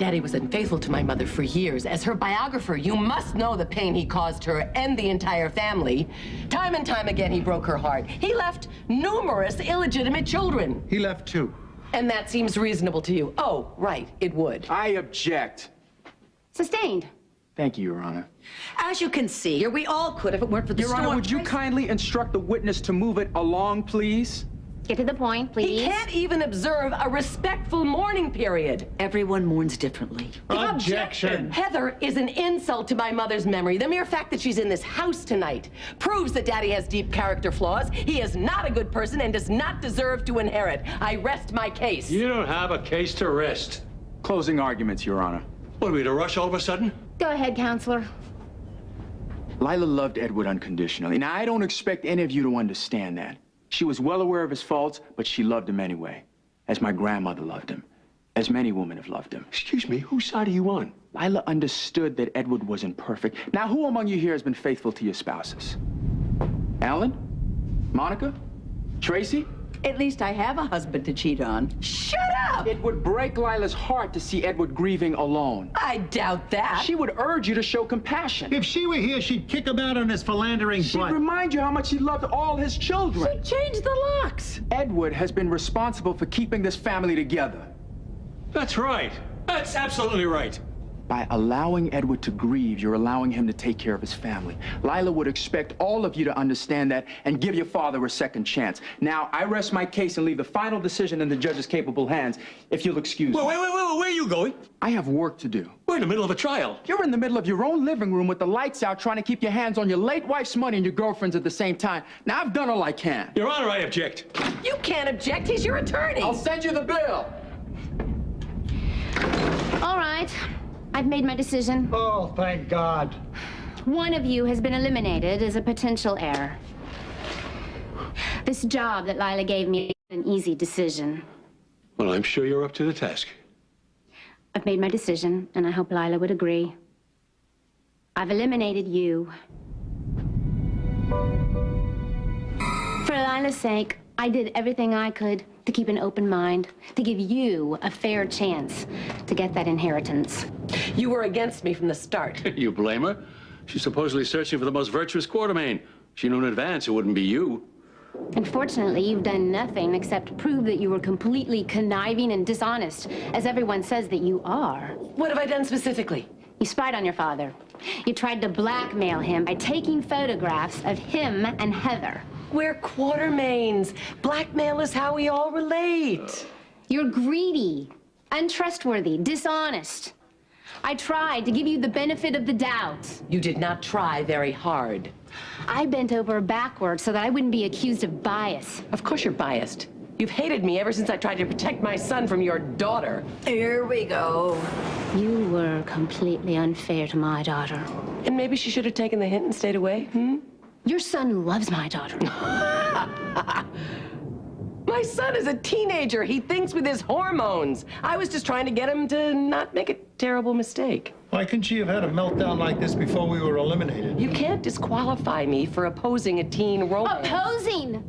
Daddy was unfaithful to my mother for years. As her biographer, you must know the pain he caused her and the entire family. Time and time again, he broke her heart. He left numerous illegitimate children. He left 2. And that seems reasonable to you. Oh, right, it would. I object. Sustained. Thank you, Your Honor. As you can see, or we all could if it weren't for the Your storm. Honor, would you kindly instruct the witness to move it along, please? Get to the point, please. He can't even observe a respectful mourning period. Everyone mourns differently. Objection. Heather is an insult to my mother's memory. The mere fact that she's in this house tonight proves that Daddy has deep character flaws. He is not a good person and does not deserve to inherit. I rest my case. You don't have a case to rest. Closing arguments, Your Honor. What, are we to rush all of a sudden? Go ahead, counselor. Lila loved Edward unconditionally. Now, I don't expect any of you to understand that. She was well aware of his faults, but she loved him anyway, as my grandmother loved him, as many women have loved him. Excuse me, whose side are you on? Lila understood that Edward wasn't perfect. Now, who among you here has been faithful to your spouses? Alan? Monica? Tracy? At least I have a husband to cheat on. Shut up! It would break Lila's heart to see Edward grieving alone. I doubt that. She would urge you to show compassion. If she were here, she'd kick him out on his philandering She'd butt. remind you how much he loved all his children. Change the locks. Edward has been responsible for keeping this family together. That's right. That's absolutely right. By allowing Edward to grieve, you're allowing him to take care of his family. Lila would expect all of you to understand that and give your father a second chance. Now, I rest my case and leave the final decision in the judge's capable hands, if you'll excuse me. Wait, where are you going? I have work to do. We're in the middle of a trial. You're in the middle of your own living room with the lights out trying to keep your hands on your late wife's money and your girlfriend's at the same time. Now, I've done all I can. Your Honor, I object. You can't object. He's your attorney. I'll send you the bill. All right. I've made my decision. Oh, thank God. One of you has been eliminated as a potential heir. This job that Lila gave me is an easy decision. Well, I'm sure you're up to the task. I've made my decision, and I hope Lila would agree. I've eliminated you. For Lila's sake, I did everything I could to keep an open mind, to give you a fair chance to get that inheritance. You were against me from the start. You blame her? She's supposedly searching for the most virtuous Quartermain. She knew in advance it wouldn't be you. Unfortunately, you've done nothing except prove that you were completely conniving and dishonest, as everyone says that you are. What have I done specifically? You spied on your father. You tried to blackmail him by taking photographs of him and Heather. We're Quartermains. Blackmail is how we all relate. You're greedy, untrustworthy, dishonest. I tried to give you the benefit of the doubt. You did not try very hard. I bent over backwards so that I wouldn't be accused of bias. Of course you're biased. You've hated me ever since I tried to protect my son from your daughter. Here we go. You were completely unfair to my daughter. And maybe she should have taken the hint and stayed away, Your son loves my daughter. My son is a teenager. He thinks with his hormones. I was just trying to get him to not make a terrible mistake. Why couldn't she have had a meltdown like this before we were eliminated? You can't disqualify me for opposing a teen romance. Opposing!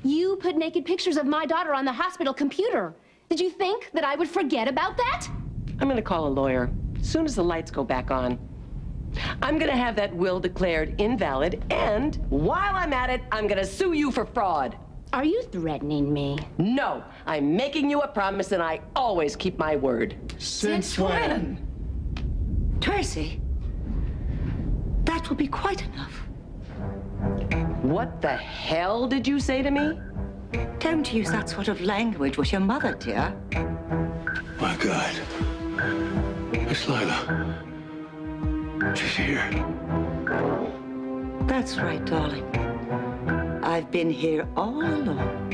You put naked pictures of my daughter on the hospital computer. Did you think that I would forget about that? I'm gonna call a lawyer as soon as the lights go back on. I'm gonna have that will declared invalid, and while I'm at it, I'm gonna sue you for fraud. Are you threatening me? No, I'm making you a promise, and I always keep my word. Since when? Tracy, that will be quite enough. What the hell did you say to me? Don't use that sort of language with your mother, dear. My God. Miss Lila. She's here. That's right, darling. I've been here all along.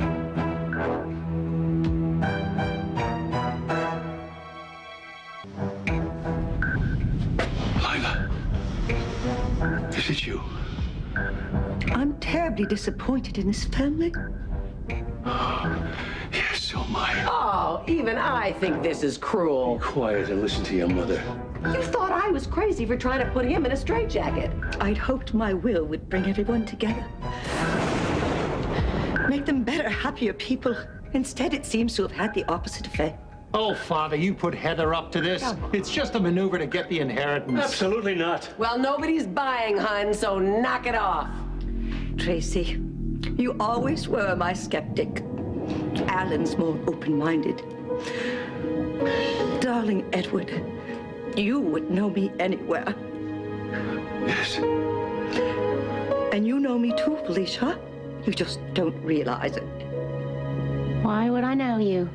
Lila. Is it you? I'm terribly disappointed in this family. Yes, so am I. Oh, even I think this is cruel. Quiet and listen to your mother. You thought I was crazy for trying to put him in a straitjacket. I'd hoped my will would bring everyone together. Make them better, happier people. Instead, it seems to have had the opposite effect. Oh, Father, you put Heather up to this. It's just a maneuver to get the inheritance. Absolutely not. Well, nobody's buying, hun, so knock it off. Tracy, you always were my skeptic. Alan's more open-minded. Darling Edward, you would know me anywhere. Yes. And you know me too, Felicia. You just don't realize it. Why would I know you?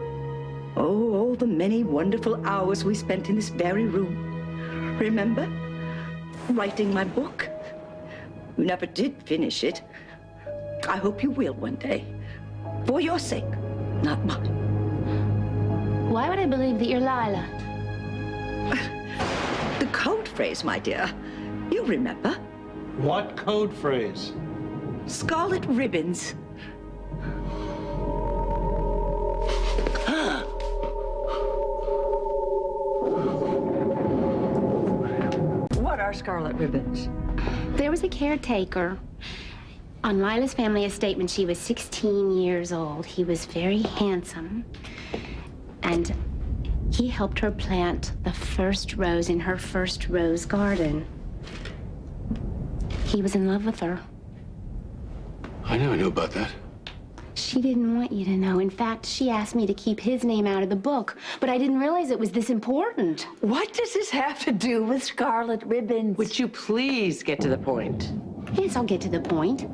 Oh, all the many wonderful hours we spent in this very room. Remember? Writing my book. You never did finish it. I hope you will one day. For your sake, not mine. Why would I believe that you're Lila? The code phrase, my dear. You remember. What code phrase? Scarlet ribbons. What are scarlet ribbons? There was a caretaker on Lila's family estate when she was 16 years old. He was very handsome, and he helped her plant the first rose in her first rose garden. He was in love with her. I never knew about that. She didn't want you to know. In fact, she asked me to keep his name out of the book, but I didn't realize it was this important. What does this have to do with scarlet ribbons? Would you please get to the point? Yes, I'll get to the point.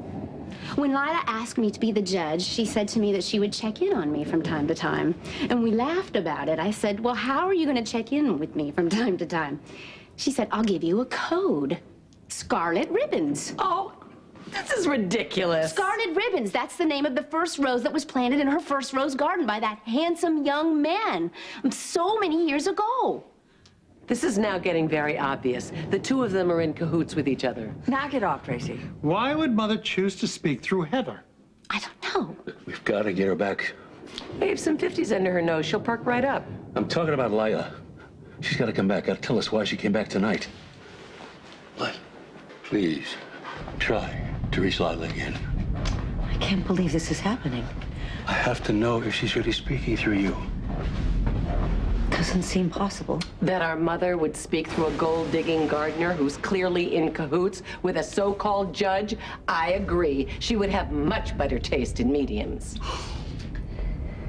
When Lila asked me to be the judge, she said to me that she would check in on me from time to time. And we laughed about it. I said, well, how are you going to check in with me from time to time? She said, I'll give you a code. Scarlet ribbons. Oh, this is ridiculous. Scarlet ribbons. That's the name of the first rose that was planted in her first rose garden by that handsome young man so many years ago. This is now getting very obvious. The two of them are in cahoots with each other. Knock it off, Tracy. Why would Mother choose to speak through Heather? I don't know. We've got to get her back. Wave some 50s under her nose. She'll perk right up. I'm talking about Lila. She's got to come back. Got to tell us why she came back tonight. Lila, please, try to reach Lila again. I can't believe this is happening. I have to know if she's really speaking through you. Doesn't seem possible. That our mother would speak through a gold-digging gardener who's clearly in cahoots with a so-called judge? I agree. She would have much better taste in mediums.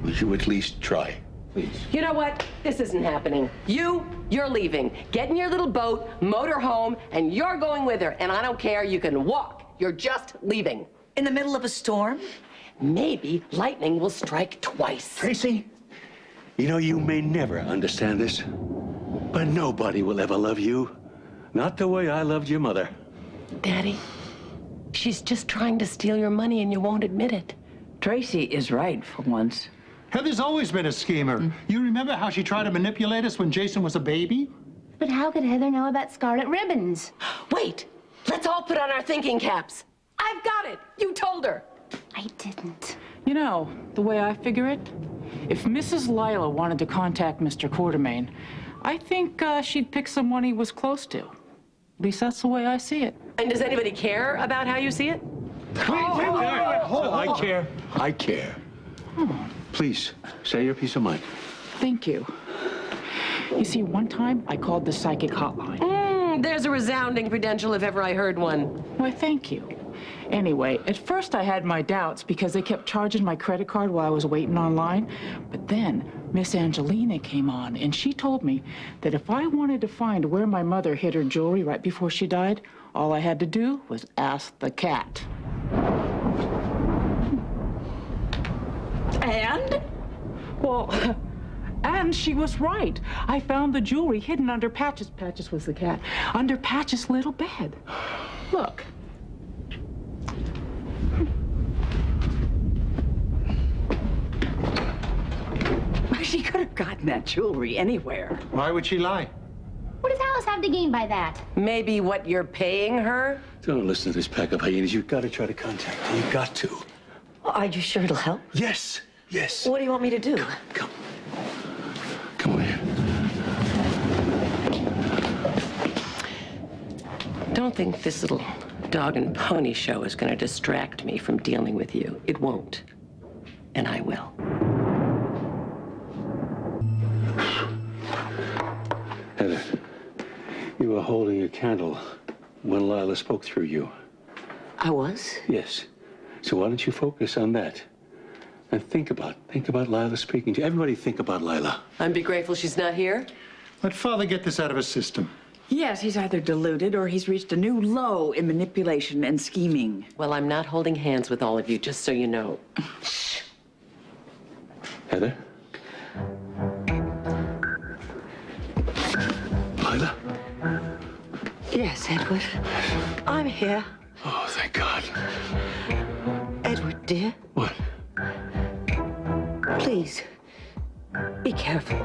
Would you at least try, please? You know what? This isn't happening. You're leaving. Get in your little boat, motor home, and you're going with her. And I don't care. You can walk. You're just leaving. In the middle of a storm? Maybe lightning will strike twice. Tracy, you know, you may never understand this, but nobody will ever love you. Not the way I loved your mother. Daddy, she's just trying to steal your money and you won't admit it. Tracy is right for once. Heather's always been a schemer. You remember how she tried to manipulate us when Jason was a baby? But how could Heather know about scarlet ribbons? Wait, let's all put on our thinking caps. I've got it. You told her. I didn't. You know, the way I figure it, if Mrs. Lila wanted to contact Mr. Quartermain, I think she'd pick someone he was close to. At least that's the way I see it. And does anybody care about how you see it? I care. I care. Please, say your piece of mind. Thank you. You see, one time I called the psychic hotline. There's a resounding credential if ever I heard one. Why, thank you. Anyway, at first I had my doubts because they kept charging my credit card while I was waiting online. But then Miss Angelina came on, and she told me that if I wanted to find where my mother hid her jewelry right before she died, all I had to do was ask the cat. And? Well, and she was right. I found the jewelry hidden under Patches. Patches was the cat. Under Patches' little bed. Look. She could have gotten that jewelry anywhere. Why would she lie? What does Alice have to gain by that? Maybe what you're paying her? Don't listen to this pack of hyenas. You've got to try to contact her. You've got to. Are you sure it'll help? Yes, yes. What do you want me to do? Come. Come on here. Don't think this little dog and pony show is going to distract me from dealing with you. It won't. And I will. Heather, you were holding your candle when Lila spoke through you. I was? Yes. So why don't you focus on that? And think about Lila speaking to you. Everybody think about Lila. I'd be grateful she's not here. Let Father get this out of his system. Yes, he's either deluded or he's reached a new low in manipulation and scheming. Well, I'm not holding hands with all of you, just so you know. Heather? Lila? Yes, Edward. I'm here. Oh, thank God. Edward, dear, What? please, be careful.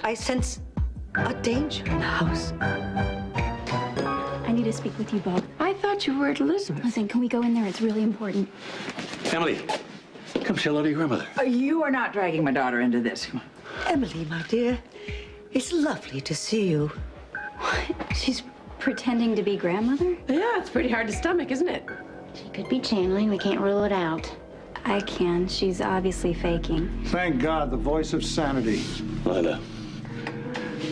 I sense a danger in the house. I need to speak with you both. I thought you were at Elizabeth. Listen, can we go in there? It's really important. Emily, come say hello to your grandmother. You are not dragging my daughter into this. Come on. Emily, my dear, it's lovely to see you. What? She's pretending to be grandmother? Yeah, it's pretty hard to stomach, isn't it? She could be channeling. We can't rule it out. I can. She's obviously faking. Thank God, the voice of sanity. Lila,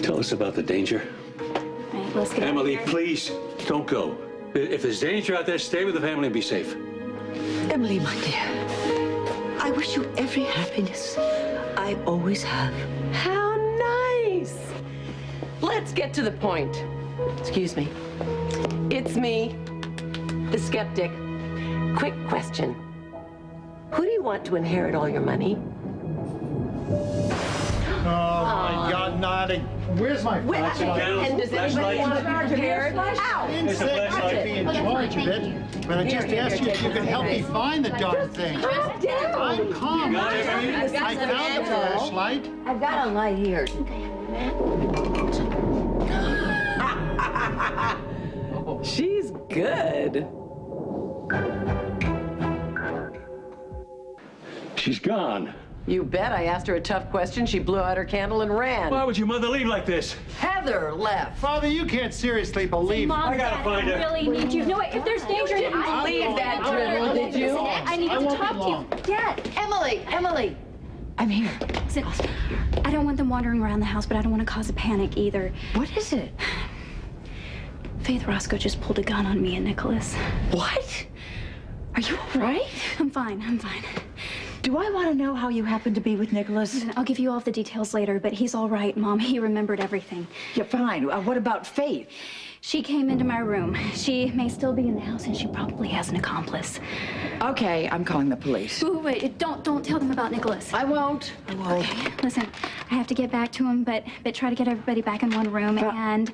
tell us about the danger. All right, let's get Emily, out of here. please, don't go. If there's danger out there, stay with the family and be safe. Emily, my dear, I wish you every happiness. I always have. How nice! Let's get to the point. Excuse me. It's me, the skeptic. Quick question. Who do you want to inherit all your money? Oh, my God, not a... Where's my flashlight? And does anybody want to be prepared? I didn't say I'd be in charge of it, but I just asked you if you could help me find the darn thing. I'm calm. I found the flashlight. I've got a light here. She's good. She's gone. You bet. I asked her a tough question. She blew out her candle and ran. Why would your mother leave like this? Heather left. Father, you can't seriously believe... Mom, I gotta Dad, find her. I really need you. No, if there's danger, You didn't believe that drivel, did you? Listen, I need I to won't be talk to long. you. Dad, Emily. I'm here. listen, I don't want them wandering around the house, but I don't want to cause a panic either. What is it? Faith Roscoe just pulled a gun on me and Nicholas. What? Are you all right? I'm fine. Do I want to know how you happened to be with Nicholas? Listen, I'll give you all the details later, but he's all right, Mom. He remembered everything. Yeah, fine. What about Faith? She came into my room. She may still be in the house, and she probably has an accomplice. Okay, I'm calling the police. Wait, don't tell them about Nicholas. I won't. Okay, listen, I have to get back to him, but try to get everybody back in one room, and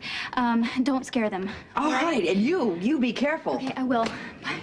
don't scare them. All right, and you be careful. Okay, I will. Bye.